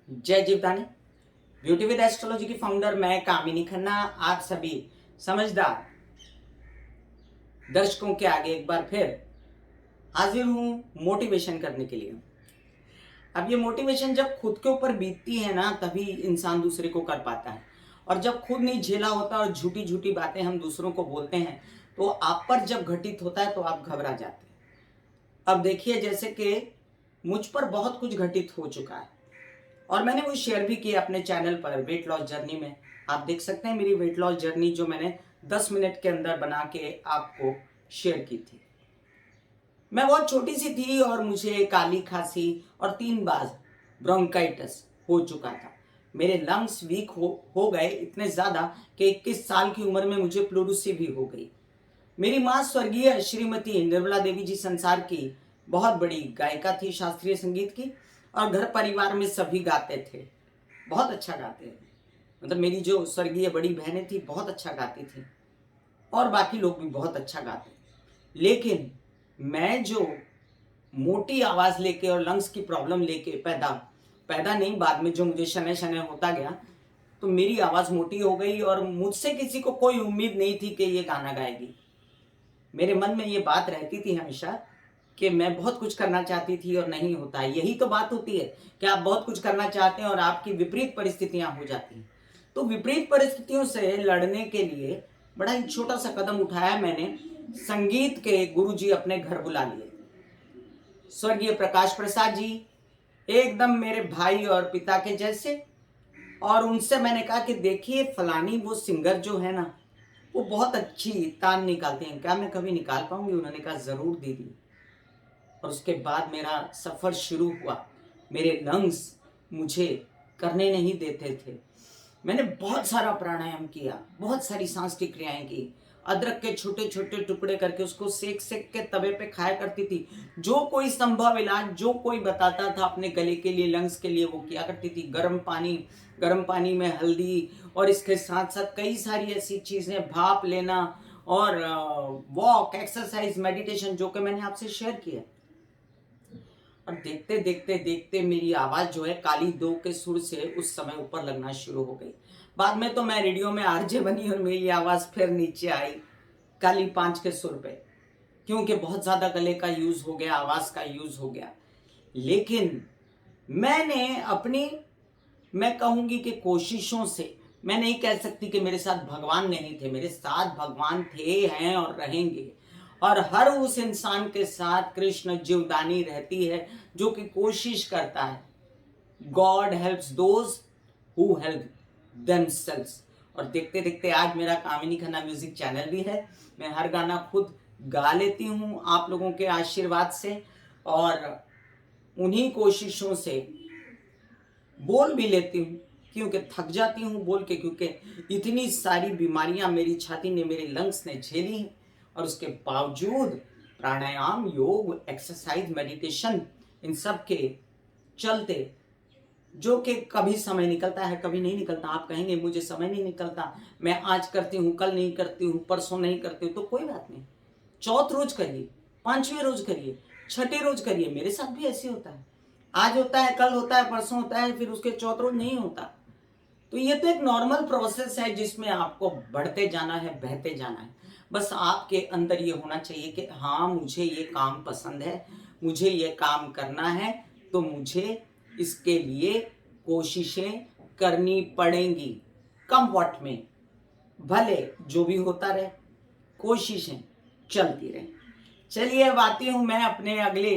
जय Jivdani. Beauty with astrology की founder मैं कामिनी खन्ना आप सभी समझदार दर्शकों के आगे एक बार फिर हाजिर हूं मोटिवेशन करने के लिए। अब ये मोटिवेशन जब खुद के ऊपर बीतती है ना, तभी इंसान दूसरे को कर पाता है। और जब खुद नहीं झेला होता और झूठी झूठी बातें हम दूसरों को बोलते हैं तो आप पर जब घटित होता है तो आप घबरा जाते हैं। अब देखिए, जैसे कि मुझ पर बहुत कुछ घटित हो चुका है और मैंने वो शेयर भी किया अपने चैनल पर वेट लॉस जर्नी में। आप देख सकते हैं मेरी वेट लॉस जर्नी जो मैंने 10 मिनट के अंदर बना के आपको शेयर की थी। मैं बहुत छोटी सी थी और मुझे काली खांसी और 3 बार ब्रोंकाइटिस हो चुका था। मेरे लंग्स वीक हो गए इतने ज़्यादा कि 21 साल की उम्र में मुझे प्लूरसी भी हो गई। मेरी माँ स्वर्गीय श्रीमती निर्मला देवी जी संसार की बहुत बड़ी गायिका थी शास्त्रीय संगीत की, और घर परिवार में सभी गाते थे, बहुत अच्छा गाते थे। मतलब मेरी जो स्वर्गीय बड़ी बहनें थी बहुत अच्छा गाती थी और बाकी लोग भी बहुत अच्छा गाते। लेकिन मैं जो मोटी आवाज़ लेके और लंग्स की प्रॉब्लम लेके पैदा पैदा नहीं, बाद में जो मुझे शनै शनै होता गया तो मेरी आवाज़ मोटी हो गई और मुझसे किसी को कोई उम्मीद नहीं थी कि ये गाना गाएगी। मेरे मन में ये बात रहती थी हमेशा कि मैं बहुत कुछ करना चाहती थी और नहीं होता है। यही तो बात होती है कि आप बहुत कुछ करना चाहते हैं और आपकी विपरीत परिस्थितियां हो जाती हैं। तो विपरीत परिस्थितियों से लड़ने के लिए बड़ा ही छोटा सा कदम उठाया मैंने। संगीत के गुरुजी अपने घर बुला लिए, स्वर्गीय प्रकाश प्रसाद जी, एकदम मेरे भाई और पिता के जैसे। और उनसे मैंने कहा कि देखिए फलानी वो सिंगर जो है ना, वो बहुत अच्छी तान निकालते हैं, क्या मैं कभी निकाल पाऊंगी? उन्होंने कहा जरूर दीदी। और उसके बाद मेरा सफ़र शुरू हुआ। मेरे लंग्स मुझे करने नहीं देते थे। मैंने बहुत सारा प्राणायाम किया, बहुत सारी सांस की क्रियाएं की। अदरक के छोटे छोटे टुकड़े करके उसको सेक सेक के तवे पे खाया करती थी। जो कोई संभव इलाज जो कोई बताता था अपने गले के लिए, लंग्स के लिए, वो किया करती थी। गर्म पानी में हल्दी, और इसके साथ साथ कई सारी ऐसी चीज़ें, भाप लेना और वॉक, एक्सरसाइज, मेडिटेशन, जो कि मैंने आपसे शेयर किया। और देखते देखते देखते मेरी आवाज़ जो है काली 2 के सुर से उस समय ऊपर लगना शुरू हो गई। बाद में तो मैं रेडियो में आरजे बनी और मेरी आवाज़ फिर नीचे आई काली 5 के सुर पे, क्योंकि बहुत ज़्यादा गले का यूज़ हो गया, आवाज़ का यूज़ हो गया। लेकिन मैंने अपनी, मैं कहूँगी कि कोशिशों से, मैं नहीं कह सकती कि मेरे साथ भगवान नहीं थे, मेरे साथ भगवान थे, हैं और रहेंगे। और हर उस इंसान के साथ कृष्ण जीवदानी रहती है जो कि कोशिश करता है। God helps those who help themselves. और देखते देखते आज मेरा कामिनी खन्ना म्यूजिक चैनल भी है। मैं हर गाना खुद गा लेती हूँ आप लोगों के आशीर्वाद से, और उन्हीं कोशिशों से बोल भी लेती हूँ, क्योंकि थक जाती हूँ बोल के, क्योंकि इतनी सारी बीमारियां मेरी छाती ने, मेरे लंग्स ने झेली हैं। और उसके बावजूद प्राणायाम, योग, एक्सरसाइज, मेडिटेशन, इन सब के चलते, जो कि कभी समय निकलता है कभी नहीं निकलता। आप कहेंगे मुझे समय नहीं निकलता, मैं आज करती हूँ, कल नहीं करती हूँ, परसों नहीं करती हूँ, तो कोई बात नहीं। चौथ रोज करिए, 5वें रोज करिए, छठे रोज करिए। मेरे साथ भी ऐसे होता है, आज होता है, कल होता है, परसों होता है, फिर उसके चौथ रोज नहीं होता। तो ये तो एक नॉर्मल प्रोसेस है जिसमें आपको बढ़ते जाना है, बहते जाना है। बस आपके अंदर ये होना चाहिए कि हाँ, मुझे ये काम पसंद है, मुझे ये काम करना है, तो मुझे इसके लिए कोशिशें करनी पड़ेंगी। कम वक्त में भले जो भी होता रहे, कोशिशें चलती रहें। चलिए अब आती हूँ मैं अपने अगले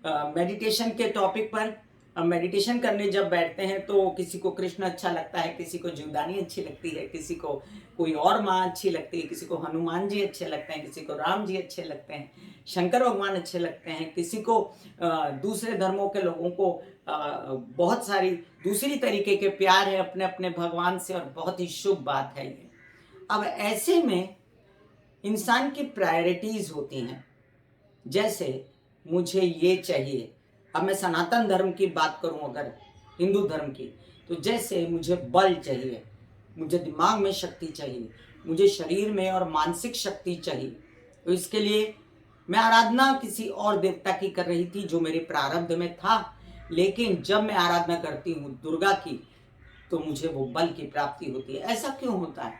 मेडिटेशन के टॉपिक पर। मेडिटेशन करने जब बैठते हैं तो किसी को कृष्ण अच्छा लगता है, किसी को जीवदानी अच्छी लगती है, किसी को कोई और माँ अच्छी लगती है, किसी को हनुमान जी अच्छे लगते हैं, किसी को राम जी अच्छे लगते हैं, शंकर भगवान अच्छे लगते हैं, किसी को दूसरे धर्मों के लोगों को बहुत सारी दूसरी तरीके के प्यार है अपने अपने भगवान से, और बहुत ही शुभ बात है ये। अब ऐसे में इंसान की प्रायोरिटीज होती हैं। जैसे मुझे ये चाहिए, अब मैं सनातन धर्म की बात करूं, अगर हिंदू धर्म की, तो जैसे मुझे बल चाहिए, मुझे दिमाग में शक्ति चाहिए, मुझे शरीर में और मानसिक शक्ति चाहिए। तो इसके लिए मैं आराधना किसी और देवता की कर रही थी जो मेरे प्रारब्ध में था, लेकिन जब मैं आराधना करती हूँ दुर्गा की तो मुझे वो बल की प्राप्ति होती है। ऐसा क्यों होता है?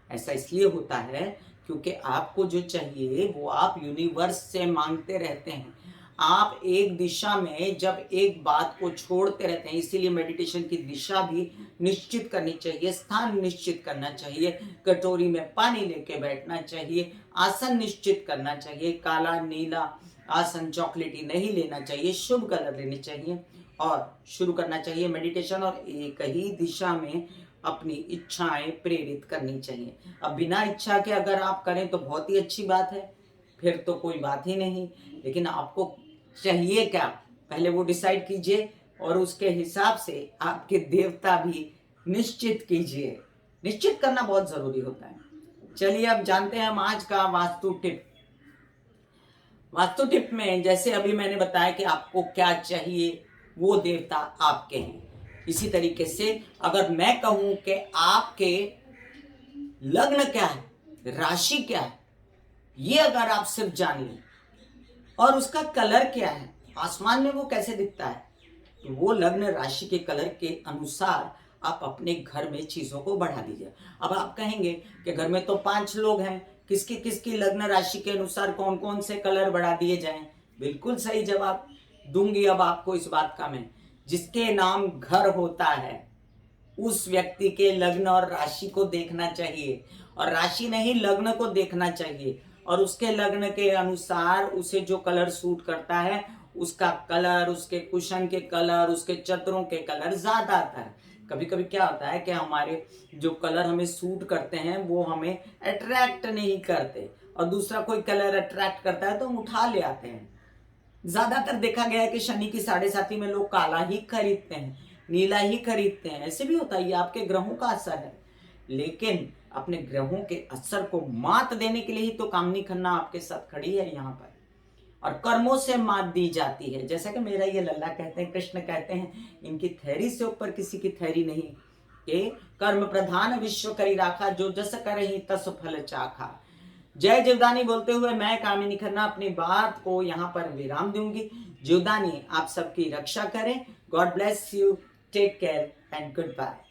ऐसा इसलिए होता है क्योंकि आपको जो चाहिए वो आप यूनिवर्स से मांगते रहते हैं। आप एक दिशा में जब एक बात को छोड़ते रहते हैं, इसीलिए मेडिटेशन की दिशा भी निश्चित करनी चाहिए, स्थान निश्चित करना चाहिए, कटोरी में पानी लेके बैठना चाहिए, आसन निश्चित करना चाहिए, काला नीला आसन चॉकलेटी नहीं लेना चाहिए, शुभ कलर लेने चाहिए और शुरू करना चाहिए मेडिटेशन और एक ही दिशा में अपनी इच्छाएं प्रेरित करनी चाहिए। अब बिना इच्छा के अगर आप करें तो बहुत ही अच्छी बात है, फिर तो कोई बात ही नहीं, लेकिन आपको चाहिए क्या पहले वो डिसाइड कीजिए और उसके हिसाब से आपके देवता भी निश्चित कीजिए। निश्चित करना बहुत जरूरी होता है। चलिए अब जानते हैं हम आज का वास्तु टिप। वास्तु टिप में जैसे अभी मैंने बताया कि आपको क्या चाहिए वो देवता आपके हैं, इसी तरीके से अगर मैं कहूं कि आपके लग्न क्या है, राशि क्या है, ये अगर आप सिर्फ जान लें और उसका कलर क्या है, आसमान में वो कैसे दिखता है, तो वो लग्न राशि के कलर के अनुसार आप अपने घर में चीजों को बढ़ा दीजिए। अब आप कहेंगे कि घर में तो 5 लोग हैं, किसकी किसकी लग्न राशि के अनुसार कौन कौन से कलर बढ़ा दिए जाएं? बिल्कुल सही जवाब दूंगी अब आपको इस बात का मैं। जिसके नाम घर होता है उस व्यक्ति के लग्न और राशि को देखना चाहिए, और राशि नहीं लग्न को देखना चाहिए, और उसके लग्न के अनुसार उसे जो कलर सूट करता है उसका कलर, उसके कुशन के कलर, उसके चद्दरों के कलर ज्यादातर। कभी कभी क्या होता है कि हमारे जो कलर हमें सूट करते हैं वो हमें अट्रैक्ट नहीं करते और दूसरा कोई कलर अट्रैक्ट करता है तो हम उठा ले आते हैं। ज्यादातर देखा गया है कि शनि की 7.5 में लोग काला ही खरीदते हैं, नीला ही खरीदते हैं। ऐसे भी होता है, ये आपके ग्रहों का असर है। लेकिन अपने ग्रहों के असर को मात देने के लिए ही तो कामनी खन्ना आपके साथ खड़ी है यहाँ पर, और कर्मों से मात दी जाती है। जैसा कि मेरा ये लल्ला कहते हैं, कृष्ण कहते हैं, इनकी थैरी से ऊपर किसी की थैरी नहीं, कि कर्म प्रधान विश्व करी राखा, जो जस करहि तस फल चाखा। जय जीवदानी बोलते हुए मैं कामिनी खन्ना अपनी बात को यहाँ पर विराम दूंगी। जीवदानी आप सबकी रक्षा करें। God bless you, take care and good bye.